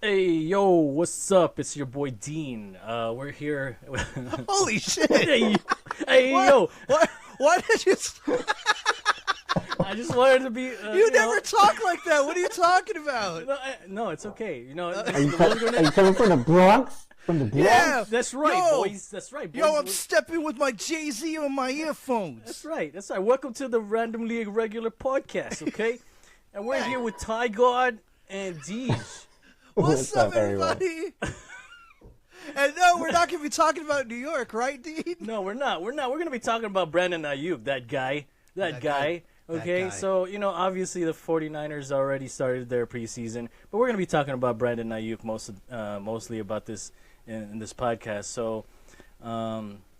Hey, yo, what's up? It's your boy Dean. We're here. Holy shit! hey, hey, What? yo. What? Why did you? I just wanted to be. You never talk like that. What are you talking about? No, it's okay. Are you coming from the Bronx? From the Bronx? Yeah, that's right, yo, boys. That's right, boys. Yo, I'm stepping with my Jay-Z on my earphones. That's right. That's right. Welcome to the Randomly Irregular podcast, okay? And we're here with Tiegard and Deej. What's up, everybody? And no, we're not going to be talking about New York, right, Dean? No, we're not. We're going to be talking about Brandon Aiyuk, that guy. That guy. Okay, so, obviously the 49ers already started their preseason, but we're going to be talking about Brandon Aiyuk mostly about this in this podcast. So,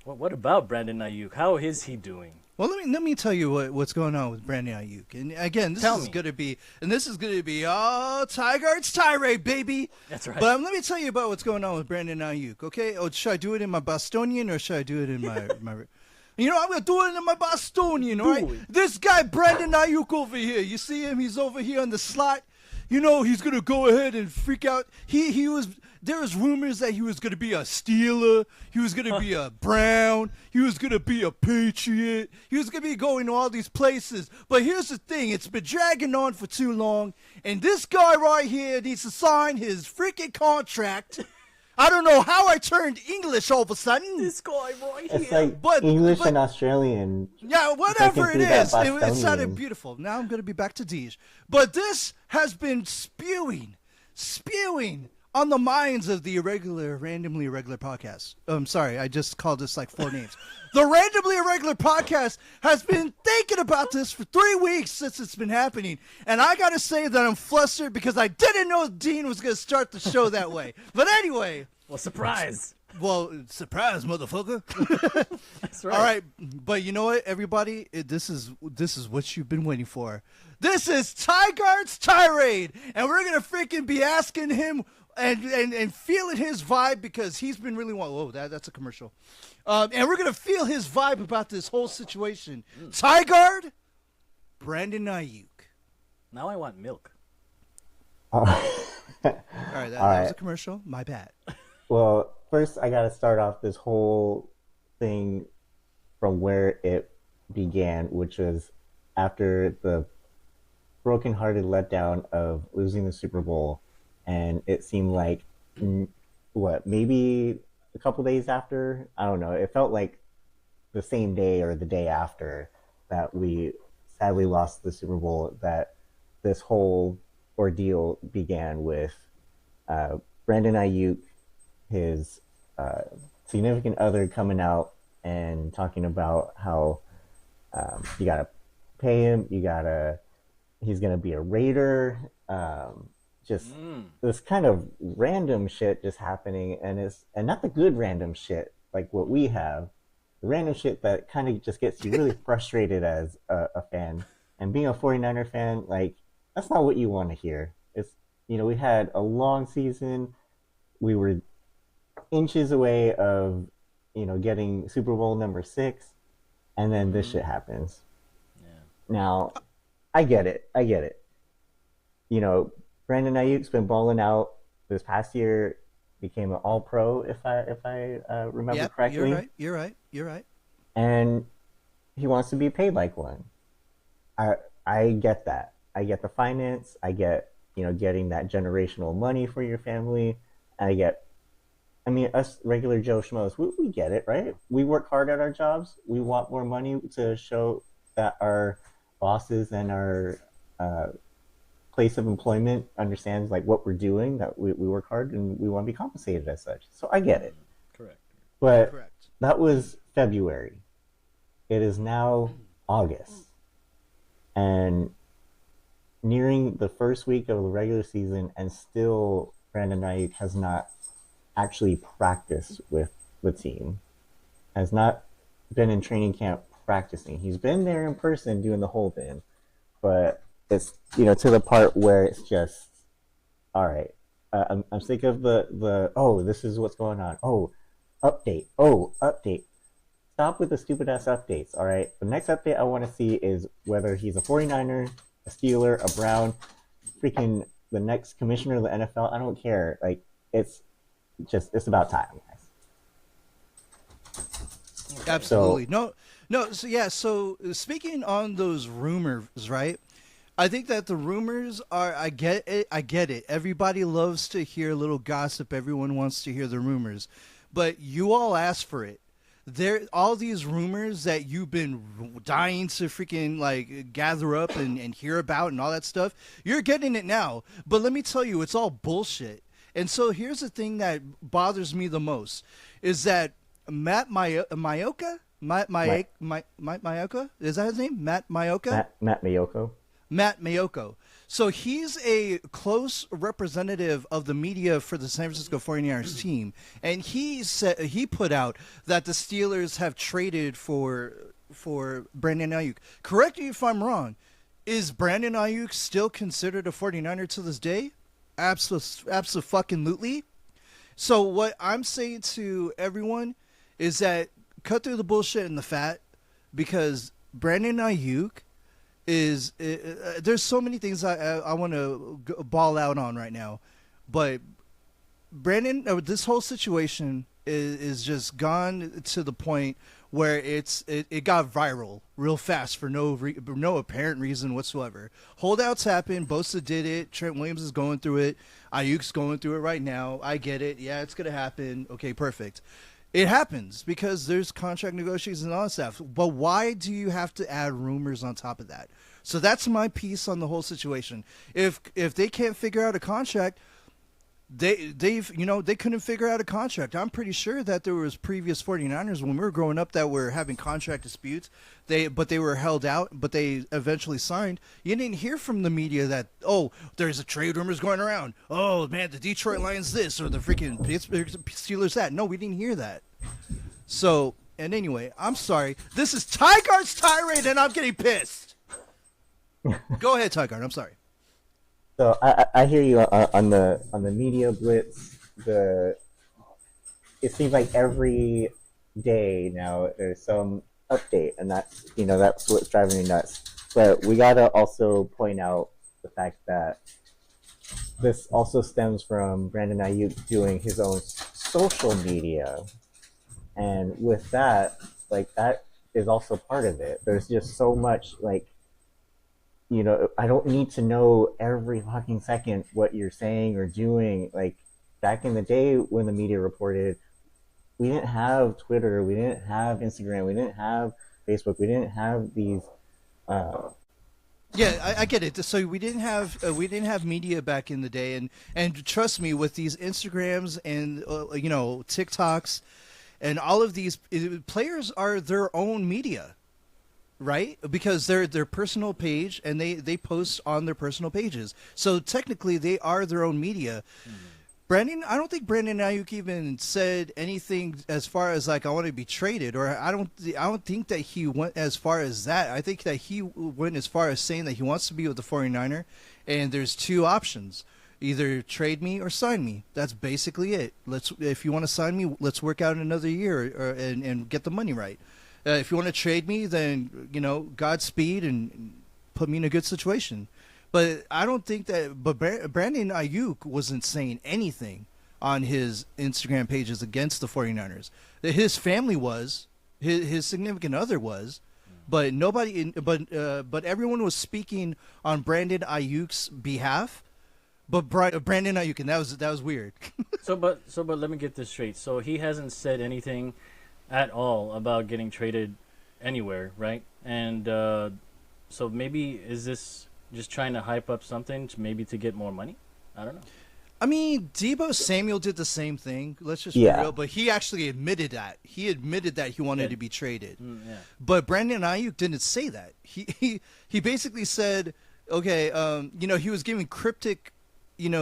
what about Brandon Aiyuk? How is he doing? Well, let me tell you what's going on with Brandon Aiyuk. And again, this is going to be Tiegard's Tirade, baby. That's right. But let me tell you about what's going on with Brandon Aiyuk, okay? Oh, should I do it in my Bostonian or should I do it in my I'm going to do it in my Bostonian, all right? This guy, Brandon Aiyuk over here, you see him? He's over here on the slot. He's going to go ahead and freak out. There was rumors that he was going to be a Steeler. He was going to be a Brown. He was going to be a Patriot. He was going to be going to all these places. But here's the thing. It's been dragging on for too long. And this guy right here needs to sign his freaking contract. I don't know how I turned English all of a sudden. This guy right here. It's like English and Australian. Yeah, whatever it is. It sounded beautiful. Now I'm going to be back to Deej. But this has been spewing on the minds of the randomly irregular podcast. I'm sorry, I just called this like 4 names. The randomly irregular podcast has been thinking about this for 3 weeks since it's been happening. And I got to say that I'm flustered because I didn't know Dean was going to start the show that way. But anyway. Well, surprise. Well, surprise, motherfucker. That's right. All right, but you know what, everybody? This is what you've been waiting for. This is Tiegard's Tirade, and we're going to freaking be asking him and feeling his vibe because he's been really whoa, that's a commercial. And we're going to feel his vibe about this whole situation. Tiegard, Brandon Aiyuk. Now I want milk. All right, that was a commercial. My bad. Well, first I got to start off this whole thing from where it began, which was after the brokenhearted letdown of losing the Super Bowl. And it seemed like, maybe a couple days after? I don't know. It felt like the same day or the day after that we sadly lost the Super Bowl that this whole ordeal began with Brandon Aiyuk, his significant other, coming out and talking about how you got to pay him, he's going to be a Raider. Just this kind of random shit just happening, and not the good random shit like what we have, the random shit that kind of just gets you really frustrated as a fan. And being a 49er fan, like, that's not what you want to hear. It's, we had a long season, we were inches away of, getting Super Bowl number 6, and then this shit happens. Yeah. Now, I get it. Brandon Aiyuk's been balling out this past year, became an All-Pro if I remember correctly. You're right. And he wants to be paid like one. I get that. I get the finance. I get getting that generational money for your family. Us regular Joe Schmoes, we get it, right? We work hard at our jobs. We want more money to show that our bosses and our place of employment understands like what we're doing, that we work hard and we want to be compensated as such. So I get it. Correct. But that was February. It is now August. And nearing the first week of the regular season, and still Brandon Aiyuk has not actually practiced with the team. Has not been in training camp practicing. He's been there in person doing the whole thing. But it's to the part where it's just, all right, I'm sick of the this is what's going on, update. Stop with the stupid ass updates. All right, the next update I want to see is whether he's a 49er, a Steeler, a Brown, freaking the next commissioner of the NFL. I don't care. Like, it's about time, guys. Absolutely. So speaking on those rumors, right? I think that the rumors are, I get it. Everybody loves to hear a little gossip. Everyone wants to hear the rumors. But you all asked for it. All these rumors that you've been dying to freaking like gather up and hear about and all that stuff, you're getting it now. But let me tell you, it's all bullshit. And so here's the thing that bothers me the most is that Matt Maiocco? Maiocco? Is that his name? Matt Maiocco? Matt Maiocco. Matt Maiocco. So he's a close representative of the media for the San Francisco 49ers team. And he put out that the Steelers have traded for Brandon Aiyuk. Correct me if I'm wrong. Is Brandon Aiyuk still considered a 49er to this day? Absolutely. So what I'm saying to everyone is that cut through the bullshit and the fat, because Brandon Aiyuk is there's so many things I want to ball out on right now, but Brandon, this whole situation is just gone to the point where it got viral real fast for no apparent reason whatsoever. Holdouts happen. Bosa did it. Trent Williams is going through it. Ayuk's going through it right now. I get it. Yeah, it's gonna happen. Okay, perfect. It happens because there's contract negotiations and all that stuff. But why do you have to add rumors on top of that? So that's my piece on the whole situation. If they can't figure out a contract, they couldn't figure out a contract. I'm pretty sure that there was previous 49ers when we were growing up that were having contract disputes. They were held out, but they eventually signed. You didn't hear from the media that, oh, there's a trade rumors going around. Oh man, the Detroit Lions this or the freaking Pittsburgh Steelers that. No, we didn't hear that. So, and anyway, I'm sorry. This is Tiegard's tirade, and I'm getting pissed. Go ahead, Tiegard. I'm sorry. So I hear you on the media blitz. It seems like every day now there's some update, and that's what's driving me nuts. But we gotta also point out the fact that this also stems from Brandon Aiyuk doing his own social media, and with that, like, that is also part of it. There's just so much, like, I don't need to know every fucking second what you're saying or doing. Like, back in the day when the media reported, we didn't have Twitter, we didn't have Instagram, we didn't have Facebook, we didn't have these. Yeah, I get it. So we didn't have media back in the day, and trust me, with these Instagrams and TikToks, and all of these players are their own media. Right? Because they're their personal page, and they post on their personal pages. So technically, they are their own media. Mm-hmm. I don't think Brandon Aiyuk even said anything as far as like, I want to be traded, or I don't think that he went as far as that. I think that he went as far as saying that he wants to be with the 49er, and there's two options. Either trade me or sign me. That's basically it. If you want to sign me, let's work out another year and get the money right. If you want to trade me, then, Godspeed and put me in a good situation. But I don't think that. But Brandon Aiyuk wasn't saying anything on his Instagram pages against the 49ers. His family was, his significant other was, but nobody. But everyone was speaking on Brandon Aiyuk's behalf. But Brandon Aiyuk, and that was weird. But let me get this straight. So he hasn't said anything at all about getting traded anywhere, right? And so maybe is this just trying to hype up something to get more money? I don't know. I mean, Deebo Samuel did the same thing. Let's just be real, but he actually admitted that. He admitted that he wanted to be traded. Yeah. But Brandon Aiyuk didn't say that. He basically said, okay, he was giving cryptic,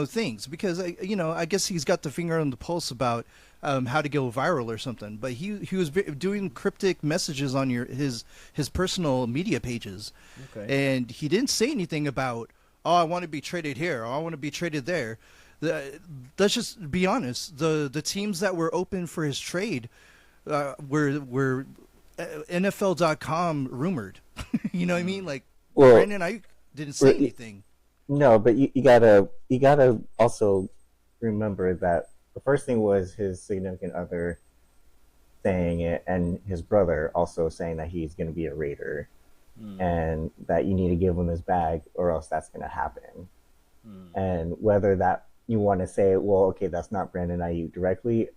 things because I guess he's got the finger on the pulse about how to go viral or something, but he was doing cryptic messages on his personal media pages, and he didn't say anything about, oh, I want to be traded here, or I want to be traded there. Let's just be honest. The teams that were open for his trade were NFL.com rumored. You know what I mean? Like, Brandon Aiyuk didn't say anything. No, but you gotta also remember that the first thing was his significant other saying it, and his brother also saying that he's going to be a Raider, Mm, and that you need to give him his bag, or else that's going to happen. mm, And whether that you want to say, well, okay, that's not Brandon Ayuk directly.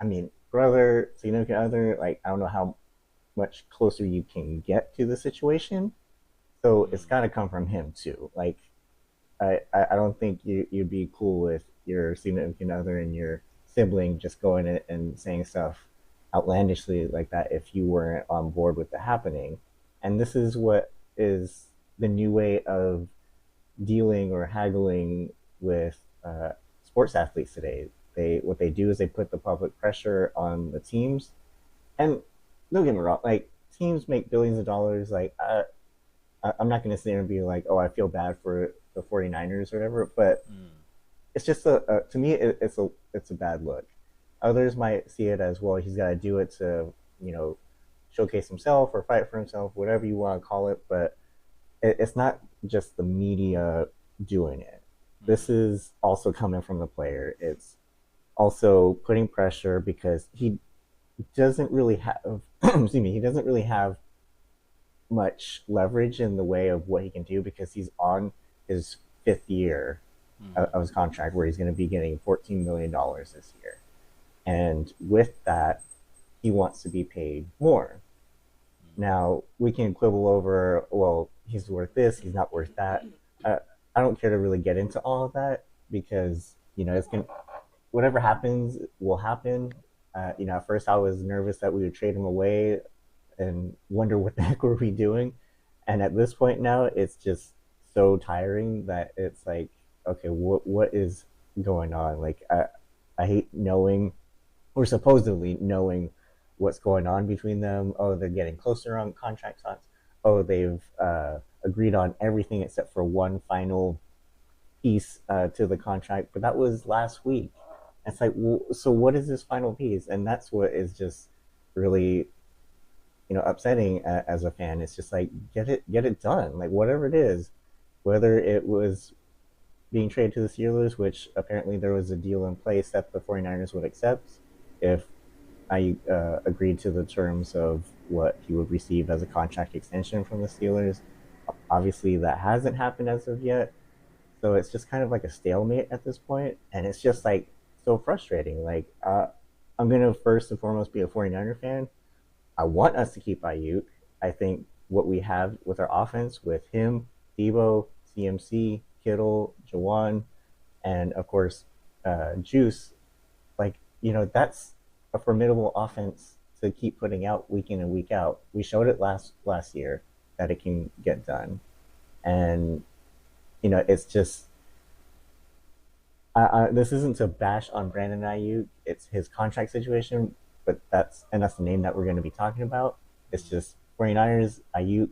I mean, brother, significant other, like I don't know how much closer you can get to the situation. So it's mm, got to come from him too. Like I don't think you'd be cool with your significant other and your sibling just going in and saying stuff outlandishly like that if you weren't on board with it happening. And this is what is the new way of dealing or haggling with sports athletes today. They what they do is they put the public pressure on the teams, and don't get me wrong, like teams make billions of dollars. Like I'm not going to sit there and be like, oh, I feel bad for the 49ers or whatever, but mm, it's just to me it's a bad look. Others might see it as, well, he's got to do it to you know showcase himself or fight for himself, whatever you want to call it, but it's not just the media doing it. This mm, is also coming from the player. It's also putting pressure because he doesn't really have excuse me, he doesn't really have much leverage in the way of what he can do because he's on his fifth year mm, of his contract where he's going to be getting $14 million this year. And with that, he wants to be paid more. Now, we can quibble over, well, he's worth this, he's not worth that. Uh, I don't care to really get into all of that because, it's going to, whatever happens will happen. At first I was nervous that we would trade him away and wonder what the heck were we doing. And at this point now, it's just so tiring that it's like, okay, what is going on? Like, I hate knowing, or supposedly knowing, what's going on between them. Oh, they're getting closer on contract talks. Oh, they've agreed on everything except for one final piece to the contract, but that was last week. It's like, well, so what is this final piece? And that's what is just really, upsetting as a fan. It's just like, get it done. Like, whatever it is, whether it was being traded to the Steelers, which apparently there was a deal in place that the 49ers would accept if I agreed to the terms of what he would receive as a contract extension from the Steelers. Obviously, that hasn't happened as of yet. So it's just kind of like a stalemate at this point, and it's just like so frustrating. Like, I'm gonna first and foremost be a 49er fan. I want us to keep Ayuk. I think what we have with our offense, with him, Debo, CMC, Kittle, Jawan, and of course Juice, like that's a formidable offense to keep putting out week in and week out. We showed it last year that it can get done, and it's just this isn't to bash on Brandon Aiyuk. It's his contract situation, but that's the name that we're going to be talking about. It's mm. just 49ers, Aiyuk,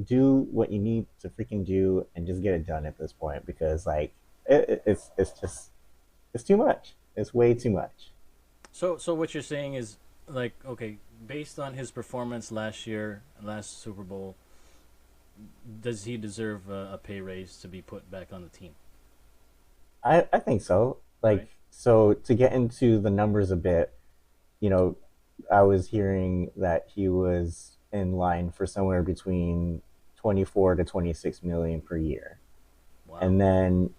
do what you need to freaking do and just get it done at this point because like it's just it's too much. It's way too much. So what you're saying is like, okay, based on his performance last year, last Super Bowl, does he deserve a pay raise to be put back on the team? I think so. Like, Right? so to get into the numbers a bit, you know, I was hearing that he was in line for somewhere between 24 to 26 million per year. Wow. And then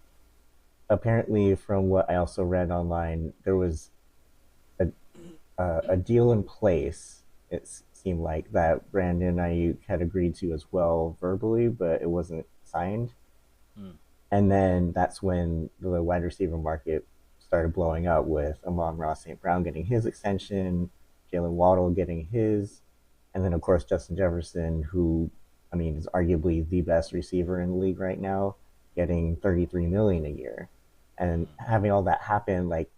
apparently from what I also read online, there was a a deal in place. It seemed like that Brandon Ayuk had agreed to as well verbally, but it wasn't signed. Mm, And then that's when the wide receiver market started blowing up with Amon-Ra St. Brown getting his extension, Jalen Waddle getting his, and then of course Justin Jefferson, who I mean is arguably the best receiver in the league right now, getting 33 million a year. And mm, having all that happen, like,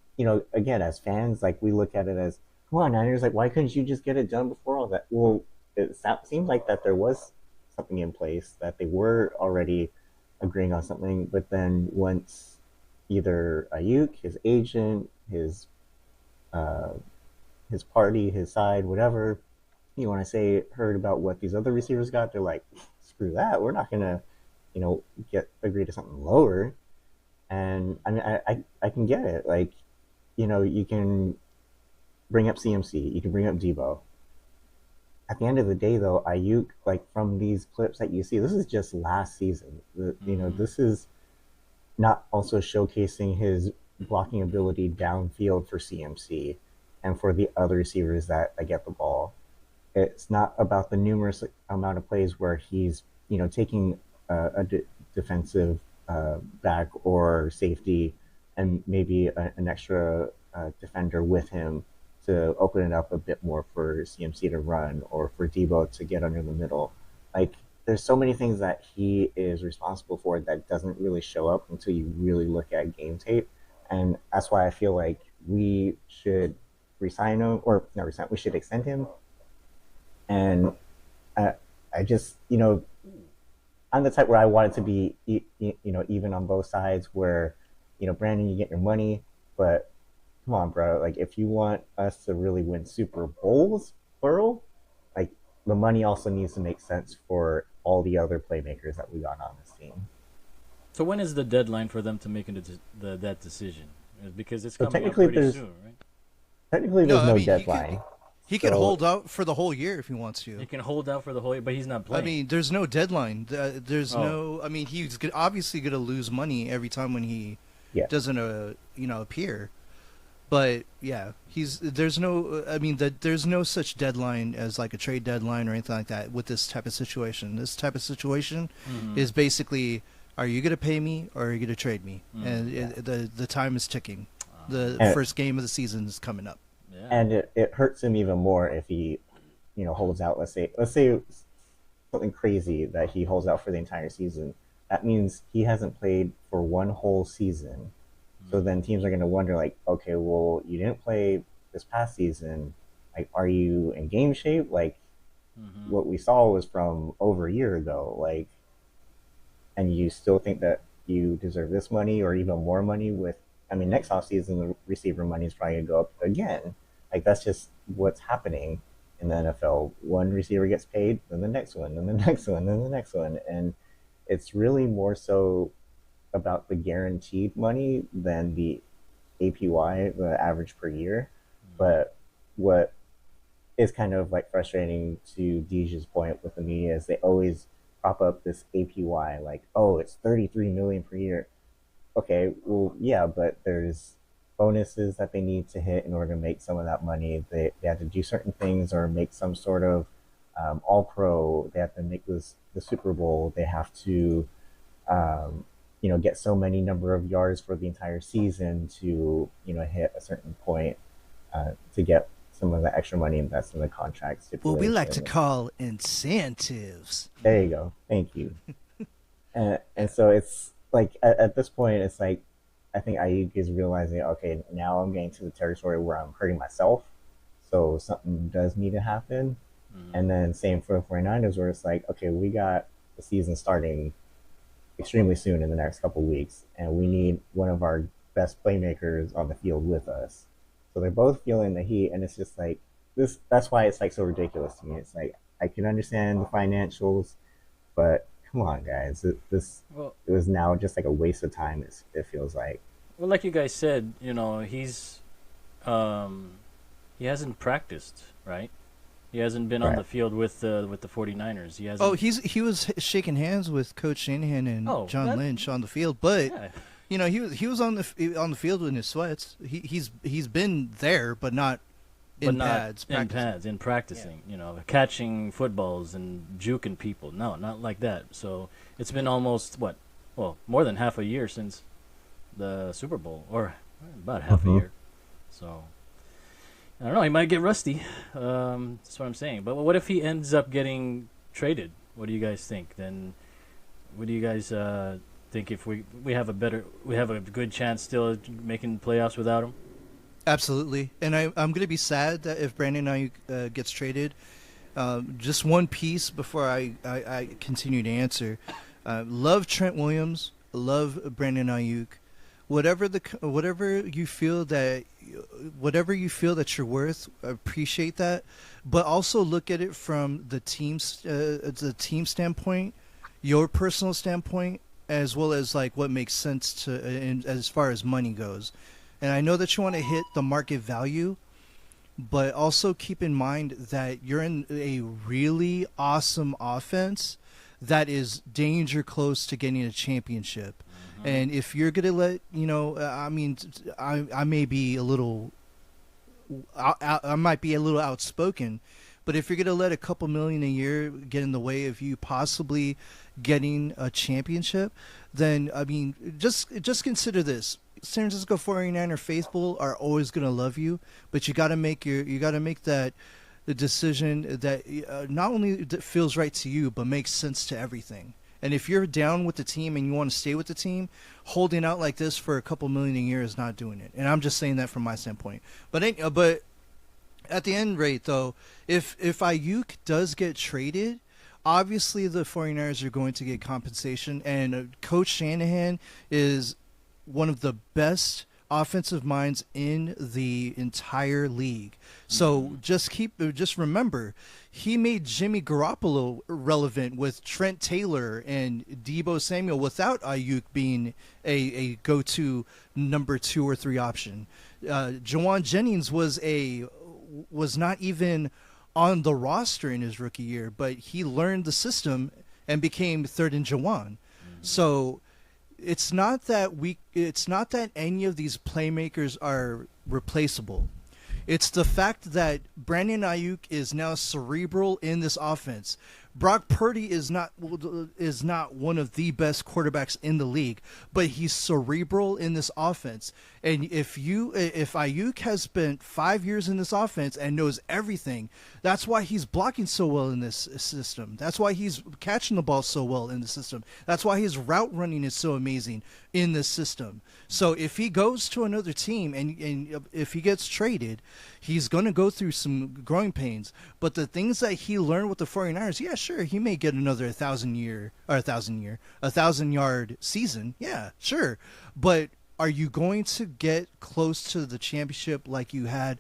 again, as fans, like we look at it as, come on, Niners, like why couldn't you just get it done before all that? Well, it seemed like that there was something in place, that they were already agreeing on something, but then once either Ayuk, his agent, uh, his party, his side, whatever you want to say, heard about what these other receivers got, they're like, screw that, we're not gonna, agree to something lower. And I mean, I can get it. Like, you can bring up CMC, you can bring up Debo. At the end of the day, though, Ayuk, like from these clips that you see, this is just last season. This is not also showcasing his blocking ability downfield for CMC and for the other receivers that get the ball. It's not about the numerous amount of plays where he's, taking a defensive back or safety and maybe an extra defender with him to open it up a bit more for CMC to run or for Debo to get under the middle. Like, there's so many things that he is responsible for that doesn't really show up until you really look at game tape. And that's why I feel like we should resign him, or not resign, we should extend him. And I just, I'm the type where I want it to be, even on both sides where, Brandon, you get your money, but come on, bro. Like, if you want us to really win Super Bowls, plural, like, the money also needs to make sense for all the other playmakers that we got on this team. So when is the deadline for them to make that decision? Because it's coming up pretty soon, right? Technically, there's no deadline. He can hold out for the whole year if he wants to. He can hold out for the whole year, but he's not playing. I mean, there's no deadline. There's no. I mean, he's obviously going to lose money every time when he doesn't, appear. But yeah, there's no. I mean, there's no such deadline as like a trade deadline or anything like that with this type of situation. This type of situation is basically, are you going to pay me or are you going to trade me? And the time is ticking. The first game of the season is coming up. Yeah. And it hurts him even more if he, holds out. Let's say something crazy that he holds out for the entire season. That means he hasn't played for one whole season. So then teams are going to wonder, like, okay, well, you didn't play this past season. Like, are you in game shape? Like, what we saw was from over a year ago. Like, and you still think that you deserve this money or even more money next offseason, the receiver money is probably going to go up again. Like, that's just what's happening in the NFL. One receiver gets paid, then the next one, then the next one, then the next one. And it's really more so about the guaranteed money than the APY, the average per year. But what is kind of like frustrating, to Deja's point with the media, is they always prop up this APY, like, oh, it's $33 million per year. Okay, well, yeah, but there's bonuses that they need to hit in order to make some of that money. They have to do certain things or make some sort of all-pro. They have to make the Super Bowl. They have to, get so many number of yards for the entire season to, hit a certain point to get some of the extra money invested in the contract. What we like to call incentives. There you go. Thank you. and so it's like at this point, it's like I think Aiyuk is realizing, okay, now I'm getting to the territory where I'm hurting myself, so something does need to happen. And then same for the 49ers, where it's like, okay, we got the season starting extremely soon in the next couple of weeks, and we need one of our best playmakers on the field with us. So they're both feeling the heat, and it's just like this. That's why it's like so ridiculous to me. It's like, I can understand the financials, but come on, guys. It was now just like a waste of time. It feels like. Well, like you guys said, he's he hasn't practiced, right? He hasn't been on the field with the 49ers. He hasn't. He was shaking hands with Coach Shanahan and John Lynch on the field, but he was on the field in his sweats. He's been there, but not in pads. In practicing, catching footballs and juking people. No, not like that. So it's been almost more than half a year since the Super Bowl, or about half a year. So I don't know. He might get rusty. That's what I'm saying. But what if he ends up getting traded? What do you guys think? Then, what do you guys think if we have a good chance still of making playoffs without him? Absolutely. And I'm going to be sad that if Brandon Aiyuk gets traded. Just one piece before I continue to answer. Love Trent Williams. Love Brandon Aiyuk. Whatever you feel that you're worth, appreciate that, but also look at it from the team standpoint. your personal standpoint as well as like what makes sense to as far as money goes. And I know that you want to hit the market value, but also keep in mind that you're in a really awesome offense that is danger close to getting a championship. And if you're gonna let I mean, I may be a little, I might be a little outspoken, but if you're gonna let a couple million a year get in the way of you possibly getting a championship, then I mean, just consider this: San Francisco 49er faithful are always gonna love you, but you gotta make that the decision that not only that feels right to you, but makes sense to everything. And if you're down with the team and you want to stay with the team, holding out like this for a couple million a year is not doing it. And I'm just saying that from my standpoint. But at the end rate, though, if Aiyuk does get traded, obviously the 49ers are going to get compensation. And Coach Shanahan is one of the best offensive minds in the entire league. So just remember, he made Jimmy Garoppolo relevant with Trent Taylor and Deebo Samuel without Aiyuk being a go-to number 2 or 3 option. Jawan Jennings was not even on the roster in his rookie year, but he learned the system and became third in Jawan. So it's not that any of these playmakers are replaceable. It's the fact that Brandon Aiyuk is now cerebral in this offense. Brock Purdy is not one of the best quarterbacks in the league, but he's cerebral in this offense. And if Aiyuk has spent 5 years in this offense and knows everything, that's why he's blocking so well in this system. That's why he's catching the ball so well in the system. That's why his route running is so amazing in this system. So if he goes to another team and if he gets traded, he's going to go through some growing pains. But the things that he learned with the 49ers, yeah, sure, he may get another 1,000-yard season. Yeah, sure. But are you going to get close to the championship like you had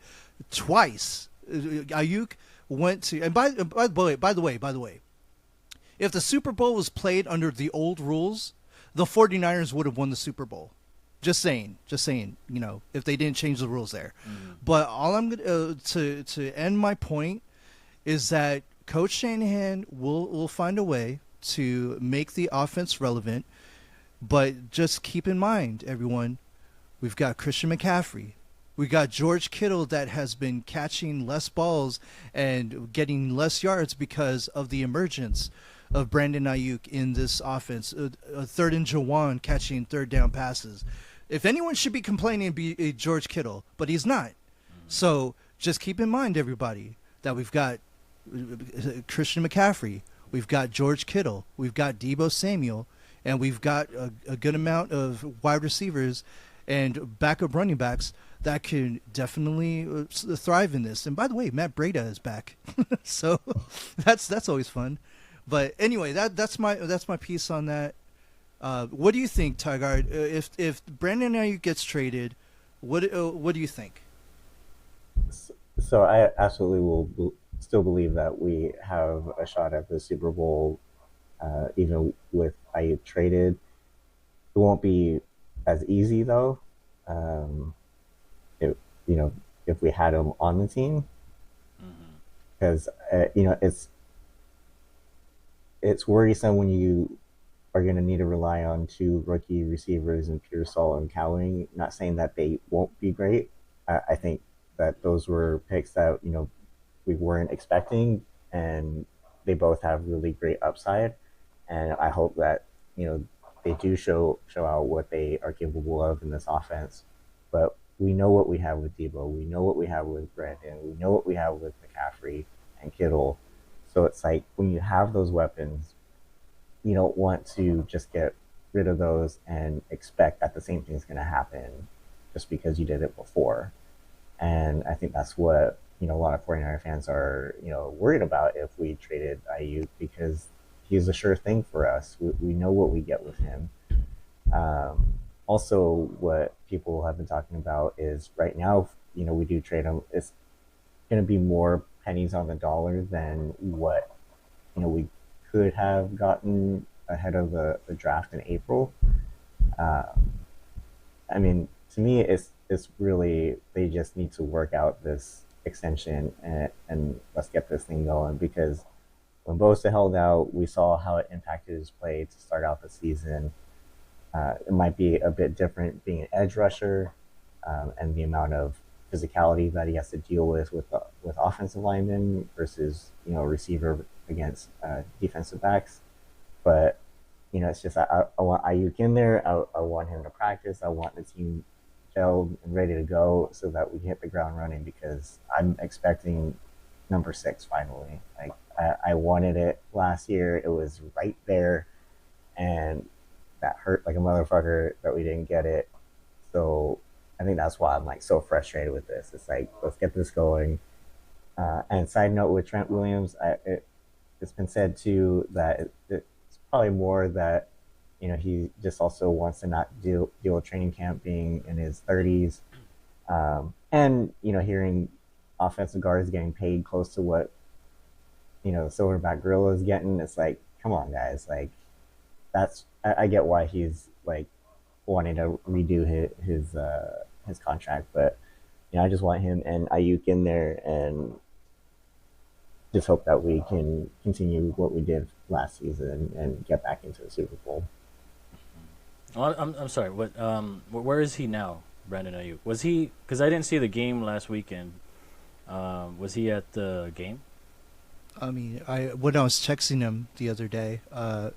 twice? Aiyuk went to, and by the way, if the Super Bowl was played under the old rules, the 49ers would have won the Super Bowl. Just saying, if they didn't change the rules there. But all I'm going to end my point is that Coach Shanahan will find a way to make the offense relevant. But just keep in mind, everyone, we've got Christian McCaffrey. We got George Kittle that has been catching less balls and getting less yards because of the emergence of Brandon Aiyuk in this offense. Third and Jawan catching third down passes. If anyone should be complaining, it'd be George Kittle, but he's not. So just keep in mind, everybody, that we've got Christian McCaffrey, we've got George Kittle, we've got Deebo Samuel, and we've got a good amount of wide receivers and backup running backs that can definitely thrive in this. And by the way, Matt Breida is back, so that's always fun. But anyway, that's my piece on that. What do you think, Tiegard? If Brandon Aiyuk gets traded, what do you think? So I absolutely will still believe that we have a shot at the Super Bowl, even with Aiyuk traded. It won't be as easy though. If we had him on the team, because it's worrisome when you are going to need to rely on 2 rookie receivers in Pearsall and Cowling. Not saying that they won't be great. I think that those were picks that we weren't expecting, and they both have really great upside. And I hope that they do show out what they are capable of in this offense. But we know what we have with Deebo. We know what we have with Brandon. We know what we have with McCaffrey and Kittle. So it's like when you have those weapons, you don't want to just get rid of those and expect that the same thing is going to happen just because you did it before. And I think that's what a lot of 49er fans are worried about if we traded Aiyuk, because he's a sure thing for us. We know what we get with him. Also, what people have been talking about is right now, we do trade him. It's going to be more pennies on the dollar than what we could have gotten ahead of the draft in April. I mean, to me, it's really they just need to work out this extension and let's get this thing going because when Bosa held out, we saw how it impacted his play to start out the season. It might be a bit different being an edge rusher and the amount of physicality that he has to deal with offensive linemen versus a receiver against defensive backs. But it's just I want Aiyuk in there. I want him to practice. I want the team gelled and ready to go so that we can hit the ground running because I'm expecting number 6 finally. Like I wanted it last year. It was right there, and that hurt like a motherfucker that we didn't get it. So I think that's why I'm like so frustrated with this. It's like let's get this going. And side note with Trent Williams, it's been said too that it's probably more that he just also wants to not deal with training camp being in his 30s, and hearing offensive guards getting paid close to what the Silverback Gorilla is getting. It's like, come on, guys, like I get why he's like wanting to redo his contract, but I just want him and Aiyuk in there and just hope that we can continue what we did last season and get back into the Super Bowl. Well, I'm sorry. What? Where is he now, Brandon Aiyuk? Was he? Because I didn't see the game last weekend. Was he at the game? I mean, when I was texting him the other day, I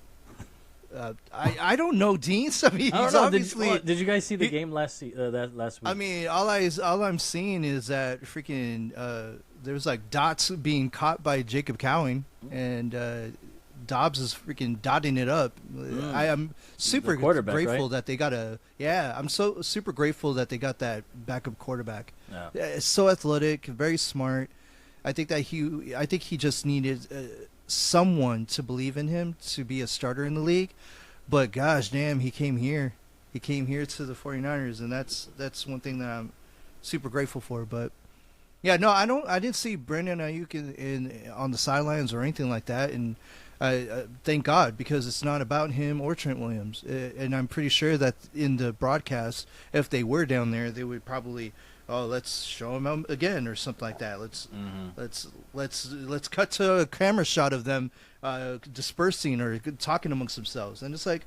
don't know, Dean. I mean, he's obviously. Did you guys see the game last week? I mean, all I'm seeing is that freaking there's like dots being caught by Jacob Cowing, and Dobbs is freaking dotting it up. I am super grateful that they got I'm so super grateful that they got that backup quarterback. Yeah. It's so athletic, very smart. I think he just needed someone to believe in him to be a starter in the league. But gosh damn, he came here. He came here to the 49ers, and that's one thing that I'm super grateful for. But yeah, no, I didn't see Brandon Aiyuk in on the sidelines or anything like that, and thank God, because it's not about him or Trent Williams. And I'm pretty sure that in the broadcast, if they were down there, they would probably, let's show him again or something like that. Let's cut to a camera shot of them dispersing or talking amongst themselves. And it's like,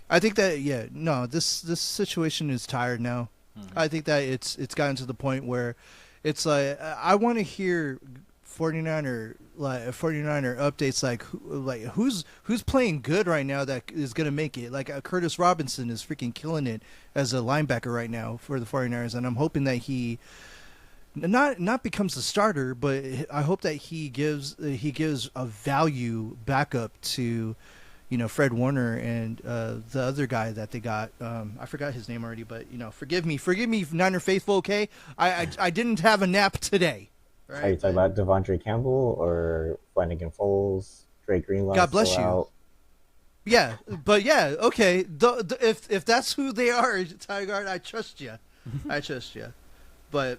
I think that this situation is tired now. Mm-hmm. I think that it's gotten to the point where it's like I want to hear 49er updates like who's playing good right now that is going to make it. Like Curtis Robinson is freaking killing it as a linebacker right now for the 49ers, and I'm hoping that he not becomes the starter, but I hope that he gives a value backup to Fred Warner and the other guy that they got. I forgot his name already, but forgive me, Niner faithful. Okay, I didn't have a nap today. Right? Are you talking about Devondre Campbell or Flanagan Foles, Drake Greenlaw? God bless you. Out? Yeah, but yeah, okay. If that's who they are, Tiegard, I trust you. But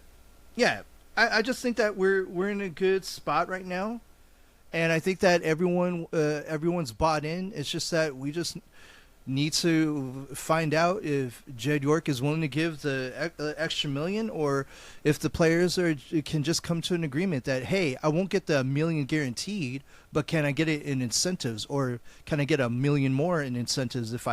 yeah, I just think that we're in a good spot right now, and I think that everyone's bought in. It's just that we just need to find out if Jed York is willing to give the extra $1 million, or if the players can just come to an agreement that, hey, I won't get the $1 million guaranteed, but can I get it in incentives, or can I get $1 million more in incentives if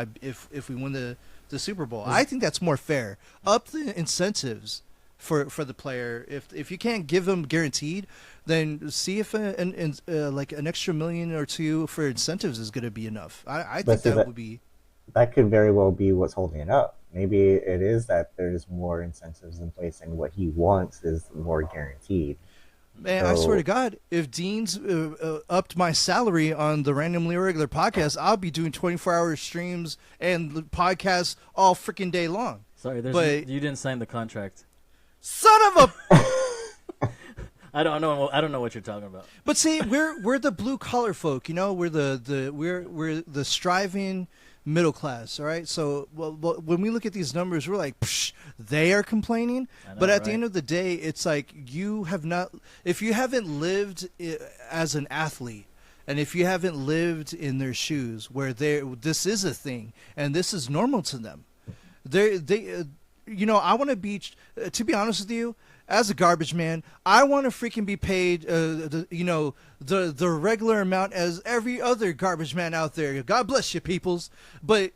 we win the Super Bowl? I think that's more fair. Up the incentives for the player. If you can't give them guaranteed, then see if like an extra $1 million or $2 million for incentives is going to be enough. I think that would be. That could very well be what's holding it up. Maybe it is that there's more incentives in place, and what he wants is more guaranteed. Man, I swear to God, if Dean's upped my salary on the Randomly Irregular podcast, I'll be doing 24-hour streams and podcasts all freaking day long. Sorry, you didn't sign the contract. Son of a. I don't know what you're talking about. But see, we're the blue collar folk, we're the striving middle class, all right? So when we look at these numbers, we're like, psh, they are complaining. But at the end of the day, it's like if you haven't lived as an athlete, And if you haven't lived in their shoes, where this is a thing and this is normal to them, I want to be. To be honest with you, as a garbage man, I want to freaking be paid, the regular amount as every other garbage man out there. God bless you, peoples, but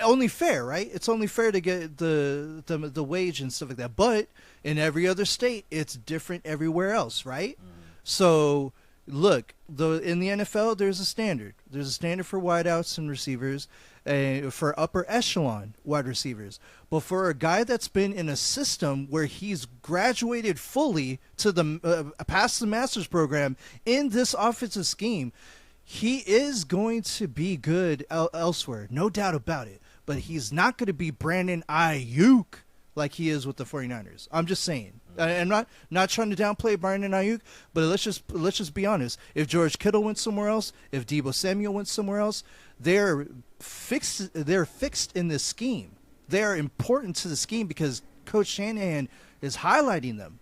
only fair, right? It's only fair to get the wage and stuff like that. But in every other state, it's different everywhere else, right? So look, in the NFL, there's a standard. There's a standard for wideouts and receivers, for upper echelon wide receivers. But for a guy that's been in a system where he's graduated fully to the past the master's program in this offensive scheme, he is going to be good elsewhere, no doubt about it. But he's not going to be Brandon Aiyuk like he is with the 49ers. I'm just saying. I'm not trying to downplay Brandon Aiyuk, but let's just be honest. If George Kittle went somewhere else, if Deebo Samuel went somewhere else, they're fixed in this scheme. They're important to the scheme because Coach Shanahan is highlighting them.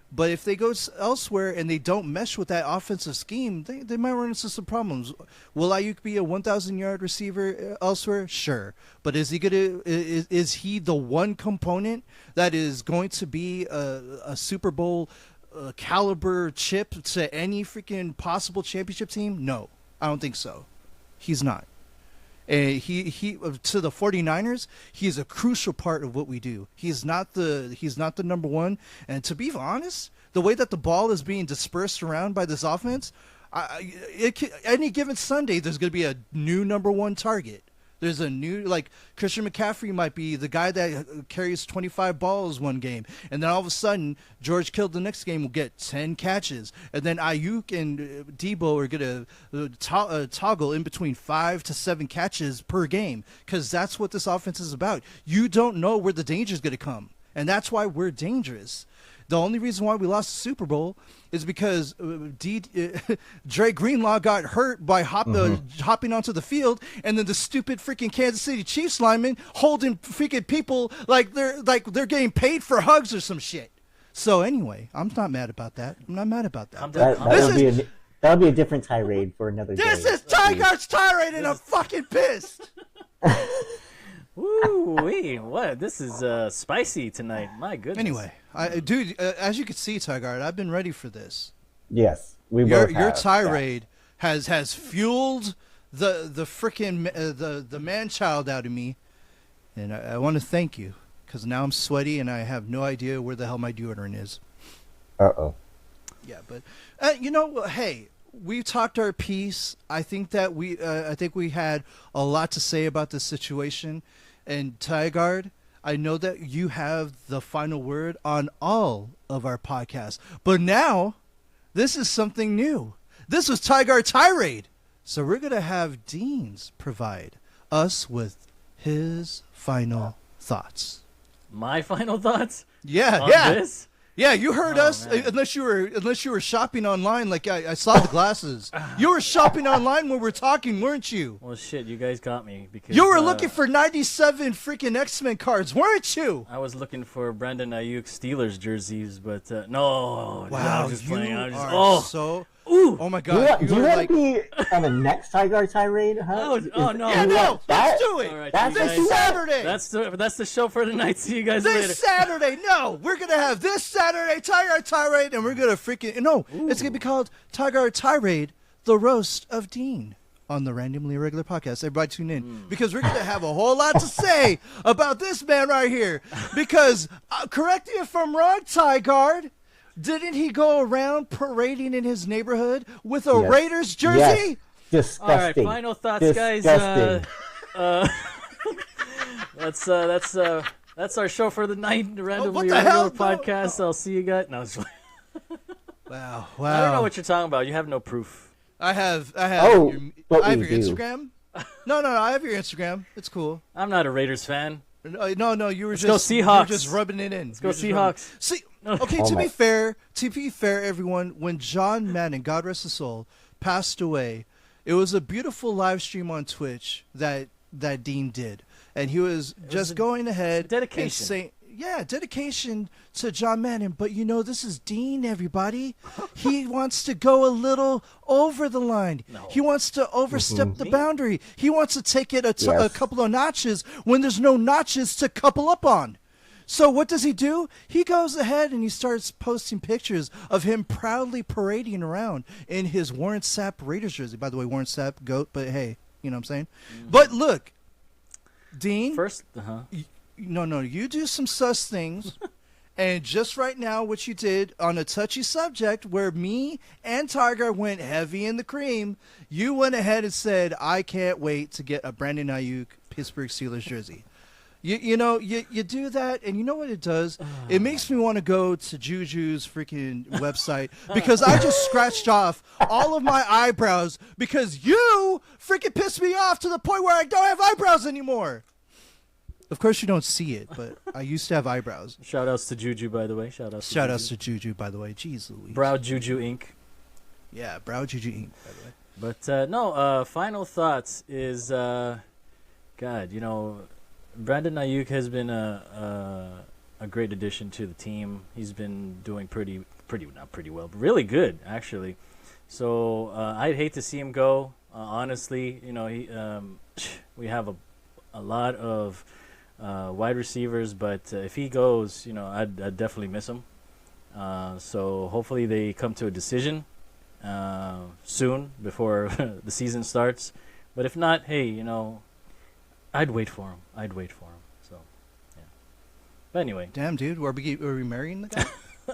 But if they go elsewhere and they don't mesh with that offensive scheme, they might run into some problems. Will Aiyuk be a 1,000-yard receiver elsewhere? Sure. But is he the one component that is going to be a Super Bowl caliber chip to any freaking possible championship team? No, I don't think so. He's not. And he to the 49ers, he's a crucial part of what we do. He's not the number one. And to be honest, the way that the ball is being dispersed around by this offense, any given Sunday, there's going to be a new number one target. There's a new, like, Christian McCaffrey might be the guy that carries 25 balls one game. And then all of a sudden, George Kittle the next game will get 10 catches. And then Aiyuk and Deebo are going to toggle in between 5 to 7 catches per game. Because that's what this offense is about. You don't know where the danger is going to come. And that's why we're dangerous. The only reason why we lost the Super Bowl is because Dre Greenlaw got hurt by hopping onto the field, and then the stupid freaking Kansas City Chiefs linemen holding freaking people like they're getting paid for hugs or some shit. So anyway, I'm not mad about that. I'm not mad about that. That'll be a different tirade for another day. This is Tiegard's tirade, and I'm fucking pissed. Woo-wee, what? This is spicy tonight. My goodness. Anyway, dude, as you can see, Tiegard, I've been ready for this. Yes, we both have. Your tirade has fueled the freaking the man child out of me, and I want to thank you because now I'm sweaty and I have no idea where the hell my deodorant is. Uh-oh. Yeah, but hey. We talked our piece. I think that we had a lot to say about this situation. And Tiegard, I know that you have the final word on all of our podcasts. But now, this is something new. This was Tiegard Tirade. So we're going to have Deans provide us with his final thoughts. My final thoughts? Yeah, on yeah. This? Yeah, you heard us. Man. Unless you were shopping online, like I saw the glasses. You were shopping online when we were talking, weren't you? Well, shit, you guys got me because you were looking for 97 freaking X-Men cards, weren't you? I was looking for Brandon Aiyuk Steelers jerseys, but no. Wow, I'm just you playing. are so. Ooh. Oh my God! Do you want to be on the next Tiegard tirade? Huh? Oh no! Yeah, no. Let's do it. All right, That's this Saturday. That's the show for tonight. See you guys later. This Saturday, no, we're gonna have this Saturday Tiegard Tirade, and we're gonna freaking It's gonna be called Tiegard Tirade, the roast of Dean on the Randomly Irregular podcast. Everybody tune in because we're gonna have a whole lot to say about this man right here. Because correct me if I'm wrong, Tiegard. Didn't he go around parading in his neighborhood with a Raiders jersey? Yes. Disgusting. All right, final thoughts, guys. That's our show for the night. The Randomly Irregular podcast. I'll see you guys. No, Wow. I don't know what you're talking about. You have no proof. I have Oh, your but we do. Instagram. No, I have your Instagram. It's cool. I'm not a Raiders fan. No, you were Let's just go Seahawks. You were just rubbing it in. Let's go Seahawks. See, okay. To be fair, everyone, when John Madden, God rest his soul, passed away, it was a beautiful live stream on Twitch that Dean did, and he was just going ahead dedication. and saying, dedication to John Madden. But this is Dean, everybody. He wants to go a little over the line. No. He wants to overstep the boundary. He wants to take it a Yes. couple of notches when there's no notches to couple up on. So what does he do? He goes ahead and he starts posting pictures of him proudly parading around in his Warren Sapp Raiders jersey. By the way, Warren Sapp, GOAT, but hey, you know what I'm saying? Mm-hmm. But look, Dean. First, No, you do some sus things. And just right now, what you did on a touchy subject where me and Tiegard went heavy in the cream, you went ahead and said, I can't wait to get a Brandon Aiyuk Pittsburgh Steelers jersey. You do that, and you know what it does? It makes me want to go to Juju's freaking website because I just scratched off all of my eyebrows because you freaking pissed me off to the point where I don't have eyebrows anymore. Of course, you don't see it, but I used to have eyebrows. Shout outs to Juju, by the way. Shout outs to Juju, by the way. Jeez Louise. Brow Juju Inc. Yeah, Brow Juju Inc., by the way. But final thoughts is, God, Brandon Aiyuk has been a great addition to the team. He's been doing not pretty well, but really good actually. So I'd hate to see him go. Honestly, we have a lot of wide receivers, but if he goes, I'd definitely miss him. So hopefully they come to a decision soon before the season starts. But if not, hey, I'd wait for him. So, yeah. But anyway. Damn, dude. Are we marrying the guy?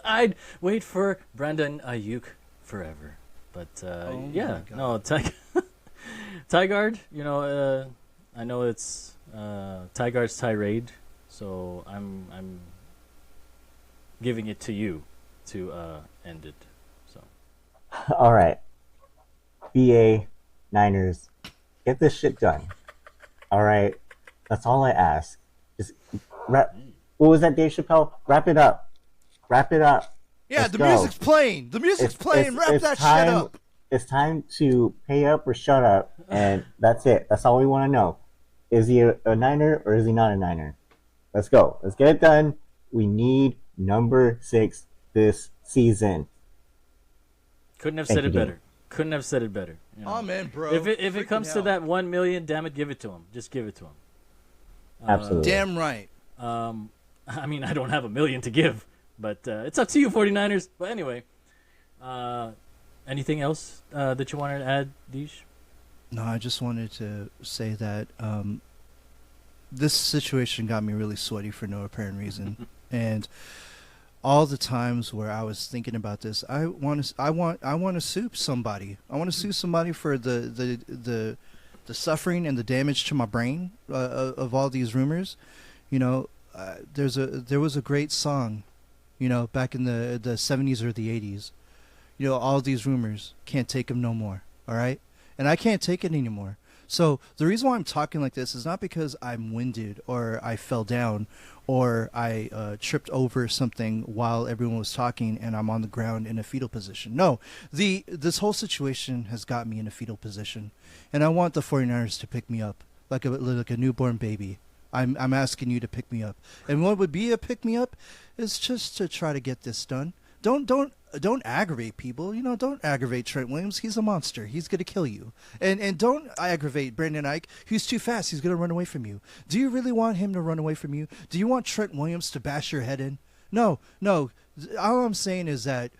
I'd wait for Brandon Aiyuk forever. But, Tiegard, I know it's Tiegard's tirade, so I'm giving it to you to end it. So. All right. BA, Niners, get this shit done. All right, that's all I ask. Just wrap. What was that, Dave Chappelle? Wrap it up. Yeah, Let's the go. music's playing. Wrap that shit up. It's time to pay up or shut up, and that's it. That's all we want to know. Is he a Niner or is he not a Niner? Let's go. Let's get it done. We need number 6 this season. Couldn't have said it better. Oh man, bro. If it comes to that 1 million, damn it, give it to him. Just give it to him. Absolutely. Damn right. I mean, I don't have $1 million to give, but it's up to you, 49ers. But anyway, anything else that you wanted to add, Deesh? No, I just wanted to say that this situation got me really sweaty for no apparent reason, and all the times where I was thinking about this, I want to sue somebody. I want to sue somebody for the suffering and the damage to my brain of all these rumors. There was a great song, back in the 70s or the 80s. All these rumors, can't take them no more. All right, and I can't take it anymore. So the reason why I'm talking like this is not because I'm winded or I fell down or I tripped over something while everyone was talking and I'm on the ground in a fetal position. No, this whole situation has got me in a fetal position, and I want the 49ers to pick me up like a newborn baby. I'm asking you to pick me up. And what would be a pick me up is just to try to get this done. Don't aggravate people. Don't aggravate Trent Williams. He's a monster. He's going to kill you. And don't aggravate Brandon Aiyuk. He's too fast. He's going to run away from you. Do you really want him to run away from you? Do you want Trent Williams to bash your head in? No. All I'm saying is that,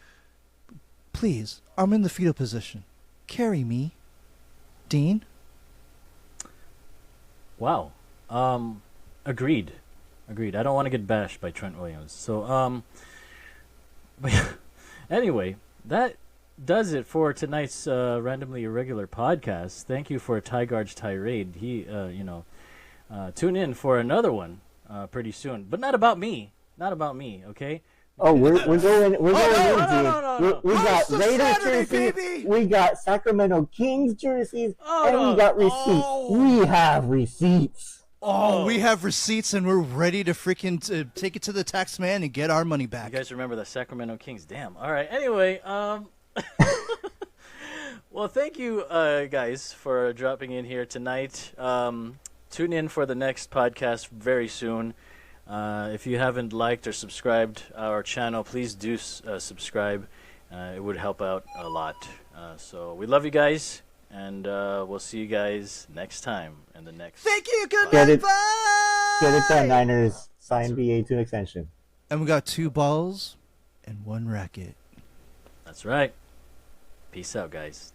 please, I'm in the fetal position. Carry me. Dean? Wow. Agreed. I don't want to get bashed by Trent Williams. So, but anyway, that does it for tonight's randomly irregular podcast. Thank you for Tiegard's tirade. He, tune in for another one pretty soon, but not about me. Okay. Oh, we're going in, dude. No. We got How's Raiders Saturday, jerseys, baby? we got Sacramento Kings jerseys, and no. we got receipts. Oh. We have receipts. Oh, we have receipts and we're ready to freaking take it to the tax man and get our money back. You guys remember the Sacramento Kings? Damn. All right. Anyway, well, thank you guys for dropping in here tonight. Tune in for the next podcast very soon. If you haven't liked or subscribed our channel, please do subscribe. It would help out a lot. So we love you guys, and we'll see you guys next time in the next. Thank you. Good Get night. it. Bye. Get it done, Niners. Sign BA2 extension. And we got 2 balls and 1 racket. That's right. Peace out, guys.